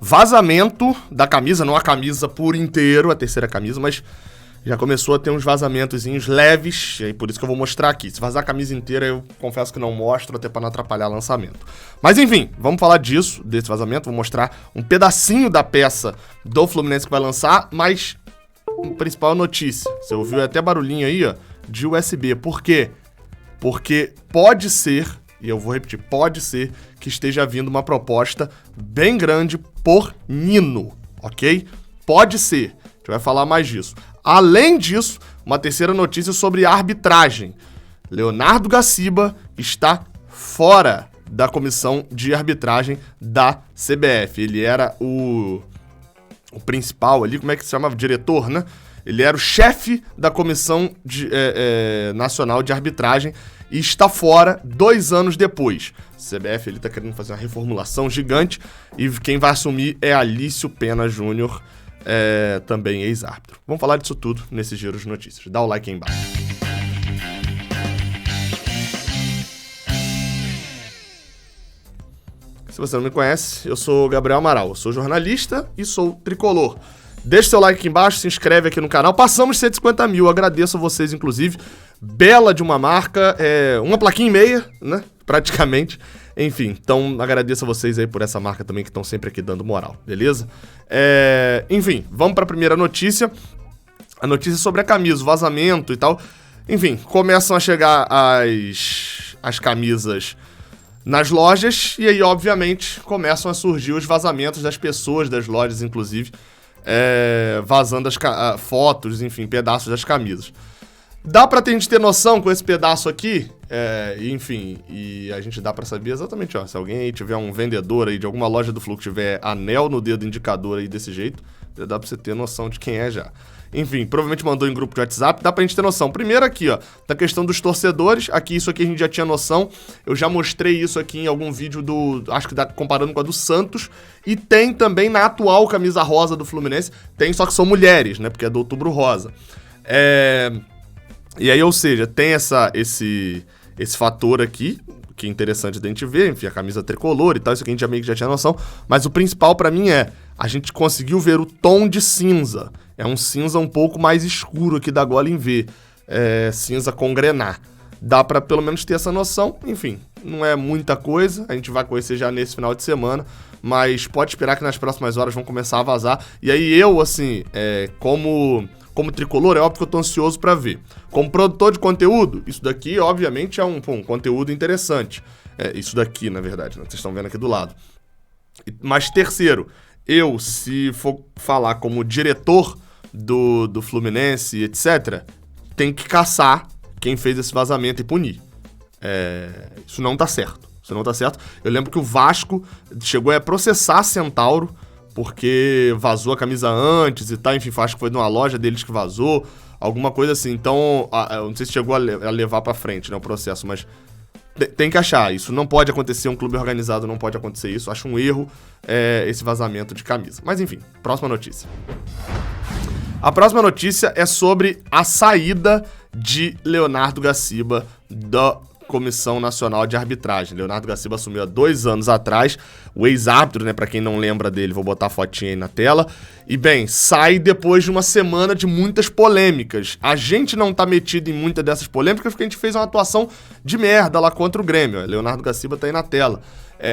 vazamento da camisa, não a camisa por inteiro, a terceira camisa, mas já começou a ter uns vazamentozinhos leves, e aí por isso que eu vou mostrar aqui. Se vazar a camisa inteira, eu confesso que não mostro, até pra não atrapalhar o lançamento. Mas enfim, vamos falar disso, desse vazamento, vou mostrar um pedacinho da peça do Fluminense que vai lançar, mas a principal notícia, você ouviu até barulhinho aí, ó, de USB. Por quê? Porque pode ser, e eu vou repetir, pode ser que esteja vindo uma proposta bem grande por Nino, ok? Pode ser, a gente vai falar mais disso. Além disso, uma terceira notícia sobre arbitragem. Leonardo Gaciba está fora da comissão de arbitragem da CBF. Ele era o principal ali, como é que se chamava? Diretor, né? Ele era o chefe da comissão nacional de arbitragem e está fora 2 anos depois. A CBF ele está querendo fazer uma reformulação gigante e quem vai assumir é Alício Pena Júnior, também ex-árbitro. Vamos falar disso tudo nesse giro de notícias. Dá o like aí embaixo. Se você não me conhece, eu sou o Gabriel Amaral, eu sou jornalista e sou tricolor. Deixa seu like aqui embaixo, se inscreve aqui no canal. Passamos 150 mil, agradeço a vocês, inclusive. Bela de uma marca, uma plaquinha e meia, né? Praticamente. Enfim, então agradeço a vocês aí por essa marca também que estão sempre aqui dando moral, beleza? Enfim, vamos para a primeira notícia. A notícia sobre a camisa, o vazamento e tal. Enfim, começam a chegar as camisas nas lojas e aí, obviamente, começam a surgir os vazamentos das pessoas das lojas, inclusive, vazando as fotos, enfim, pedaços das camisas. Dá pra gente ter noção com esse pedaço aqui, enfim, e a gente dá pra saber exatamente, ó, se alguém aí tiver um vendedor aí de alguma loja do Flu que tiver anel no dedo indicador aí desse jeito, dá pra você ter noção de quem é já. Enfim, provavelmente mandou em grupo de WhatsApp, dá pra gente ter noção. Primeiro aqui, ó, da questão dos torcedores, isso aqui a gente já tinha noção, eu já mostrei isso aqui em algum vídeo comparando com a do Santos, e tem também na atual camisa rosa do Fluminense, tem, só que são mulheres, né, porque é do Outubro Rosa. E aí, ou seja, tem esse fator aqui, que é interessante da gente ver, enfim, a camisa tricolor e tal, isso aqui a gente já meio que já tinha noção, mas o principal pra mim a gente conseguiu ver o tom de cinza, é um cinza um pouco mais escuro aqui da gola em V, cinza com grená. Dá pra pelo menos ter essa noção, enfim, não é muita coisa, a gente vai conhecer já nesse final de semana, mas pode esperar que nas próximas horas vão começar a vazar, e aí eu, assim, como tricolor, é óbvio que eu tô ansioso pra ver. Como produtor de conteúdo, isso daqui, obviamente, é um conteúdo interessante. Isso daqui, na verdade, né? Vocês estão vendo aqui do lado. Mas terceiro, eu, se for falar como diretor do Fluminense, etc., tem que caçar quem fez esse vazamento e punir. Isso não tá certo. Isso não tá certo. Eu lembro que o Vasco chegou a processar a Centauro, porque vazou a camisa antes e tal, enfim, acho que foi numa loja deles que vazou, alguma coisa assim. Então, eu não sei se chegou a levar pra frente, né, o processo, mas tem que achar. Isso não pode acontecer, um clube organizado não pode acontecer isso. Acho um erro esse vazamento de camisa. Mas enfim, próxima notícia. A próxima notícia é sobre a saída de Leonardo Gaciba da Comissão Nacional de Arbitragem. Leonardo Gaciba assumiu há 2 anos atrás, o ex-árbitro, né, pra quem não lembra dele, vou botar a fotinha aí na tela, e bem, sai depois de uma semana de muitas polêmicas. A gente não tá metido em muitas dessas polêmicas porque a gente fez uma atuação de merda lá contra o Grêmio. Leonardo Gaciba tá aí na tela.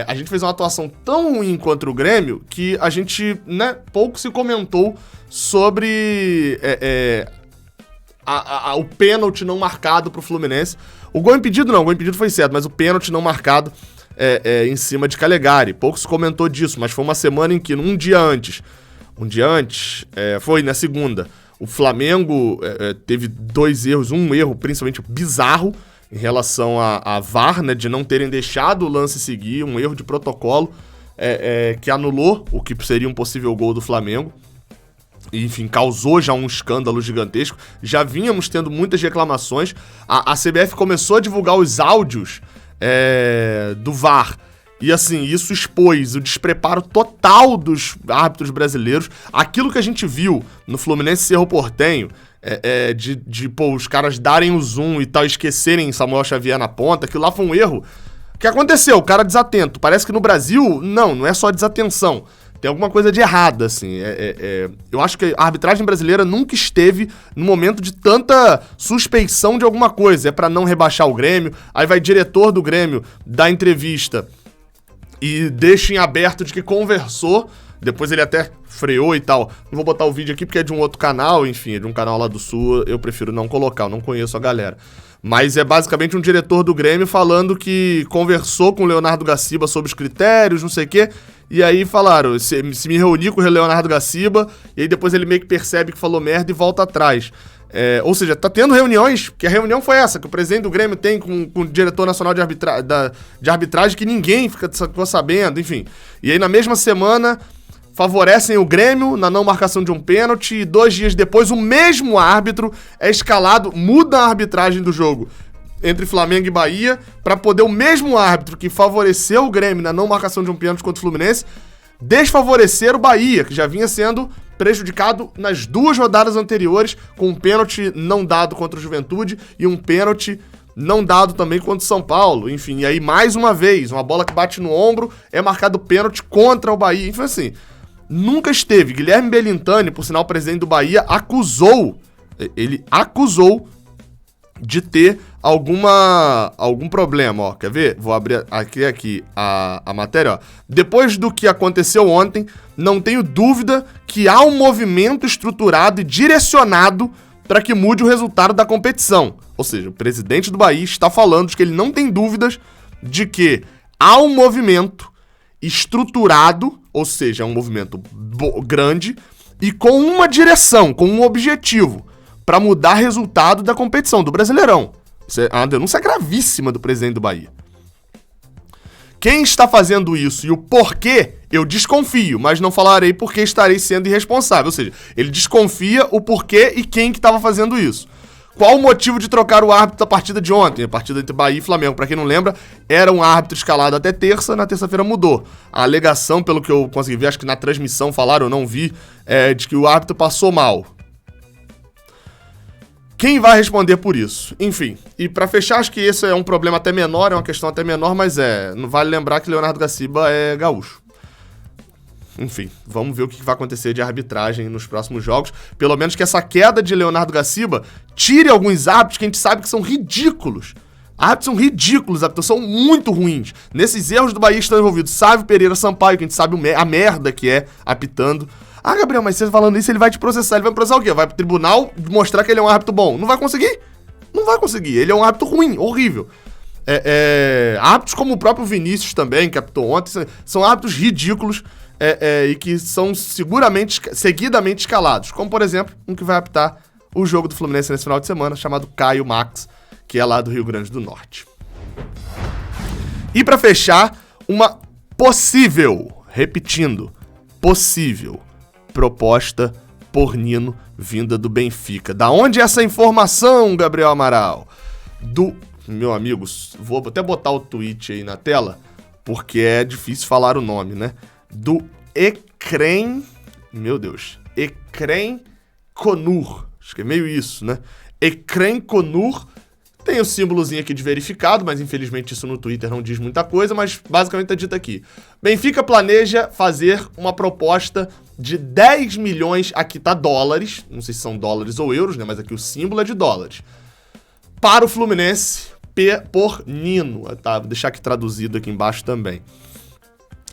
A gente fez uma atuação tão ruim contra o Grêmio que a gente, né, pouco se comentou sobre o pênalti não marcado pro Fluminense. O gol impedido não, o gol impedido foi certo, mas o pênalti não marcado em cima de Calegari. Pouco se comentou disso, mas foi uma semana em que, um dia antes, foi na segunda, o Flamengo teve 2 erros, um erro principalmente bizarro em relação a VAR, né, de não terem deixado o lance seguir, um erro de protocolo que anulou o que seria um possível gol do Flamengo. Enfim, causou já um escândalo gigantesco. Já vínhamos tendo muitas reclamações. A CBF começou a divulgar os áudios do VAR. E assim, isso expôs o despreparo total dos árbitros brasileiros. Aquilo que a gente viu no Fluminense Cerro Porteño, os caras darem o zoom e tal, esquecerem Samuel Xavier na ponta, aquilo lá foi um erro. O que aconteceu? O cara desatento. Parece que no Brasil, não é só desatenção. Tem alguma coisa de errada, assim. Eu acho que a arbitragem brasileira nunca esteve no momento de tanta suspeição de alguma coisa. É pra não rebaixar o Grêmio. Aí vai diretor do Grêmio dar entrevista e deixa em aberto de que conversou. Depois ele até freou e tal. Não vou botar o vídeo aqui porque é de um outro canal, enfim, é de um canal lá do Sul. Eu prefiro não colocar, eu não conheço a galera. Mas é basicamente um diretor do Grêmio falando que conversou com o Leonardo Gaciba sobre os critérios, não sei o quê. E aí falaram, se me reuni com o Leonardo Gaciba, e aí depois ele meio que percebe que falou merda e volta atrás. Ou seja, tá tendo reuniões, que a reunião foi essa, que o presidente do Grêmio tem com o diretor nacional de arbitragem, que ninguém ficou sabendo, enfim. E aí na mesma semana favorecem o Grêmio na não marcação de um pênalti e 2 dias depois o mesmo árbitro é escalado, muda a arbitragem do jogo entre Flamengo e Bahia para poder o mesmo árbitro que favoreceu o Grêmio na não marcação de um pênalti contra o Fluminense desfavorecer o Bahia, que já vinha sendo prejudicado nas 2 rodadas anteriores com um pênalti não dado contra o Juventude e um pênalti não dado também contra o São Paulo. Enfim, e aí mais uma vez, uma bola que bate no ombro é marcado pênalti contra o Bahia. Enfim, assim, nunca esteve. Guilherme Belintani, por sinal, presidente do Bahia, acusou de ter algum problema, ó. Quer ver? Vou abrir aqui a matéria, ó. Depois do que aconteceu ontem, não tenho dúvida que há um movimento estruturado e direcionado para que mude o resultado da competição. Ou seja, o presidente do Bahia está falando de que ele não tem dúvidas de que há um movimento estruturado, ou seja, um movimento grande e com uma direção, com um objetivo, para mudar resultado da competição, do Brasileirão. Isso é uma denúncia gravíssima do presidente do Bahia. Quem está fazendo isso e o porquê, eu desconfio, mas não falarei porque estarei sendo irresponsável. Ou seja, ele desconfia o porquê e quem que estava fazendo isso. Qual o motivo de trocar o árbitro da partida de ontem? A partida entre Bahia e Flamengo, pra quem não lembra, era um árbitro escalado até terça, na terça-feira mudou. A alegação, pelo que eu consegui ver, acho que na transmissão falaram, eu não vi, de que o árbitro passou mal. Quem vai responder por isso? Enfim, e pra fechar, acho que esse é um problema até menor, é uma questão até menor, mas não vale lembrar que Leonardo Gaciba é gaúcho. Enfim, vamos ver o que vai acontecer de arbitragem nos próximos jogos. Pelo menos que essa queda de Leonardo Gaciba tire alguns árbitros que a gente sabe que são ridículos. Árbitros são ridículos, árbitros são muito ruins. Nesses erros do Bahia estão envolvidos Sávio Pereira Sampaio, que a gente sabe a merda que é apitando. Ah, Gabriel, mas você falando isso, ele vai te processar. Ele vai processar o quê? Vai pro tribunal mostrar que ele é um árbitro bom. Não vai conseguir? Não vai conseguir. Ele é um árbitro ruim, horrível. Árbitros como o próprio Vinícius também, que apitou ontem, são árbitros ridículos e que são seguidamente escalados. Como, por exemplo, um que vai apitar o jogo do Fluminense nesse final de semana, chamado Caio Max, que é lá do Rio Grande do Norte. E pra fechar, uma possível, repetindo, possível proposta por Nino vinda do Benfica. Da onde é essa informação, Gabriel Amaral? Do meu amigo, vou até botar o tweet aí na tela, porque é difícil falar o nome, né? Do Ekrem, meu Deus, Ekrem Konur, acho que é meio isso, né? Ekrem Konur, tem o símbolozinho aqui de verificado, mas infelizmente isso no Twitter não diz muita coisa, mas basicamente tá dito aqui. Benfica planeja fazer uma proposta de 10 milhões, aqui tá dólares, não sei se são dólares ou euros, né? Mas aqui o símbolo é de dólares, para o Fluminense por Nino, tá? Vou deixar aqui traduzido aqui embaixo também.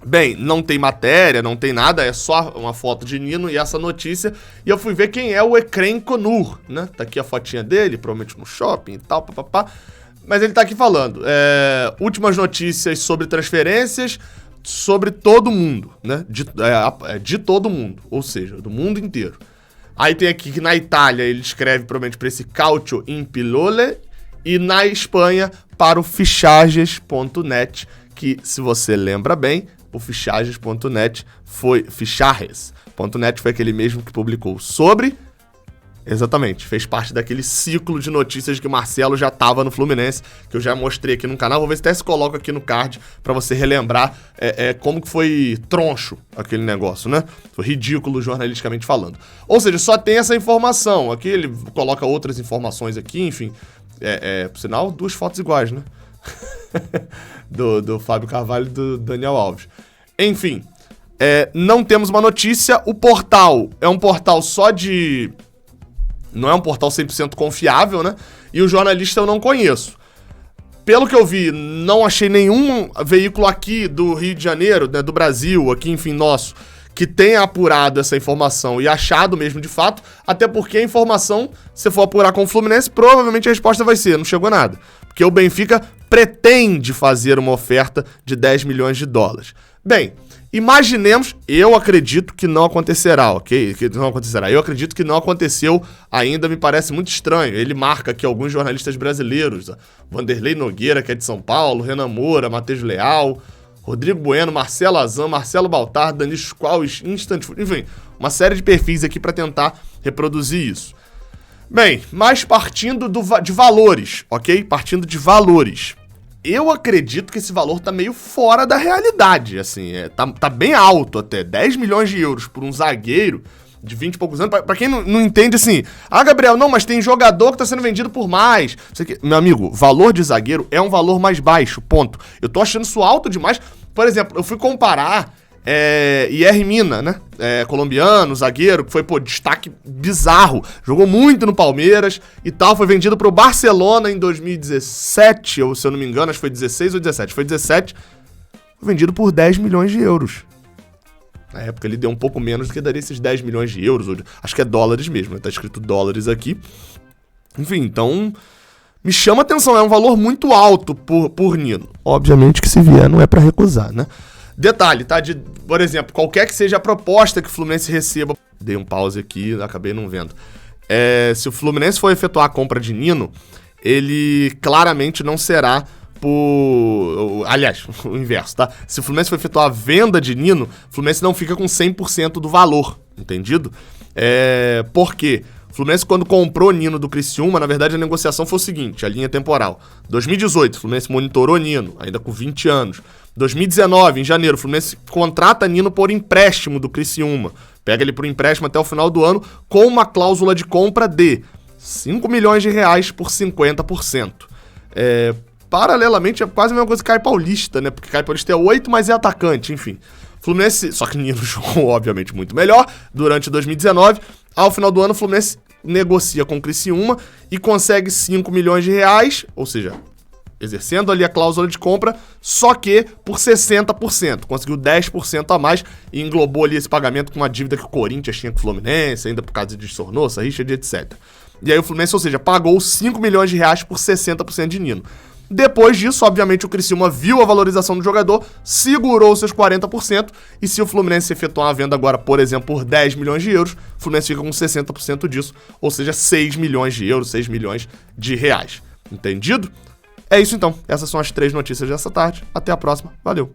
Bem, não tem matéria, não tem nada, é só uma foto de Nino e essa notícia. E eu fui ver quem é o Ekrem Konur, né? Tá aqui a fotinha dele, provavelmente no shopping e tal, papapá. Mas ele tá aqui falando, últimas notícias sobre transferências, sobre todo mundo, né? De todo mundo, ou seja, do mundo inteiro. Aí tem aqui que na Itália ele escreve provavelmente para esse Calcio in Pillole e na Espanha para o Fichajes.net, que se você lembra bem, o Fichajes.net foi Fichajes.net foi aquele mesmo que publicou sobre, exatamente, fez parte daquele ciclo de notícias de que o Marcelo já estava no Fluminense, que eu já mostrei aqui no canal. Vou ver se até se coloca aqui no card pra você relembrar como que foi troncho aquele negócio, né? Foi ridículo jornalisticamente falando. Ou seja, só tem essa informação. Aqui ele coloca outras informações aqui, enfim. Por sinal, 2 fotos iguais, né? do Fábio Carvalho e do Daniel Alves. Enfim, Não temos uma notícia. O portal é um portal só de... Não é um portal 100% confiável, né? E o jornalista eu não conheço. Pelo que eu vi, não achei nenhum veículo aqui do Rio de Janeiro, né, do Brasil, aqui, enfim, nosso, que tenha apurado essa informação e achado mesmo de fato, até porque a informação, se for apurar com o Fluminense, provavelmente a resposta vai ser, não chegou nada. Porque o Benfica pretende fazer uma oferta de 10 milhões de dólares. Bem, imaginemos, eu acredito que não acontecerá, ok? Que não acontecerá. Eu acredito que não aconteceu ainda, me parece muito estranho. Ele marca aqui alguns jornalistas brasileiros, Vanderlei Nogueira, que é de São Paulo, Renan Moura, Matheus Leal, Rodrigo Bueno, Marcelo Azam, Marcelo Baltar, Dani Squall, Instant Food, enfim, uma série de perfis aqui para tentar reproduzir isso. Bem, mas partindo de valores, ok? Partindo de valores. Eu acredito que esse valor tá meio fora da realidade, assim, tá bem alto até, 10 milhões de euros por um zagueiro de 20 e poucos anos, pra quem não entende assim, Gabriel, não, mas tem jogador que tá sendo vendido por mais, meu amigo, valor de zagueiro é um valor mais baixo, ponto. Eu tô achando isso alto demais, por exemplo, eu fui comparar Yerry Mina, né, colombiano, zagueiro, que foi, destaque bizarro, jogou muito no Palmeiras e tal, foi vendido pro Barcelona em 2017, ou se eu não me engano, acho que foi 16 ou 17, foi 17, foi vendido por 10 milhões de euros. Na época ele deu um pouco menos do que daria esses 10 milhões de euros, acho que é dólares mesmo, né, tá escrito dólares aqui. Enfim, então, me chama a atenção, é um valor muito alto por Nino. Obviamente que se vier não é pra recusar, né? Detalhe, tá? Por exemplo, qualquer que seja a proposta que o Fluminense receba... Dei um pause aqui, acabei não vendo. Se o Fluminense for efetuar a compra de Nino, ele claramente não será por... Aliás, o inverso, tá? Se o Fluminense for efetuar a venda de Nino, o Fluminense não fica com 100% do valor, entendido? Por quê? O Fluminense, quando comprou Nino do Criciúma, na verdade a negociação foi o seguinte, a linha temporal. 2018, o Fluminense monitorou Nino, ainda com 20 anos. 2019, em janeiro, o Fluminense contrata Nino por empréstimo do Criciúma. Pega ele por empréstimo até o final do ano, com uma cláusula de compra de 5 milhões de reais por 50%. Paralelamente, é quase a mesma coisa que Caio Paulista, né? Porque Caio Paulista é 8, mas é atacante, enfim. Fluminense, só que Nino jogou, obviamente, muito melhor durante 2019. Ao final do ano, o Fluminense negocia com o Criciúma e consegue 5 milhões de reais, ou seja, exercendo ali a cláusula de compra, só que por 60%. Conseguiu 10% a mais e englobou ali esse pagamento com uma dívida que o Corinthians tinha com o Fluminense, ainda por causa de Sornosa, Richard, etc. E aí o Fluminense, ou seja, pagou 5 milhões de reais por 60% de Nino. Depois disso, obviamente, o Criciúma viu a valorização do jogador, segurou seus 40%, e se o Fluminense efetuar uma venda agora, por exemplo, por 10 milhões de euros, o Fluminense fica com 60% disso, ou seja, 6 milhões de euros, 6 milhões de reais. Entendido? É isso então. Essas são as 3 notícias dessa tarde. Até a próxima. Valeu!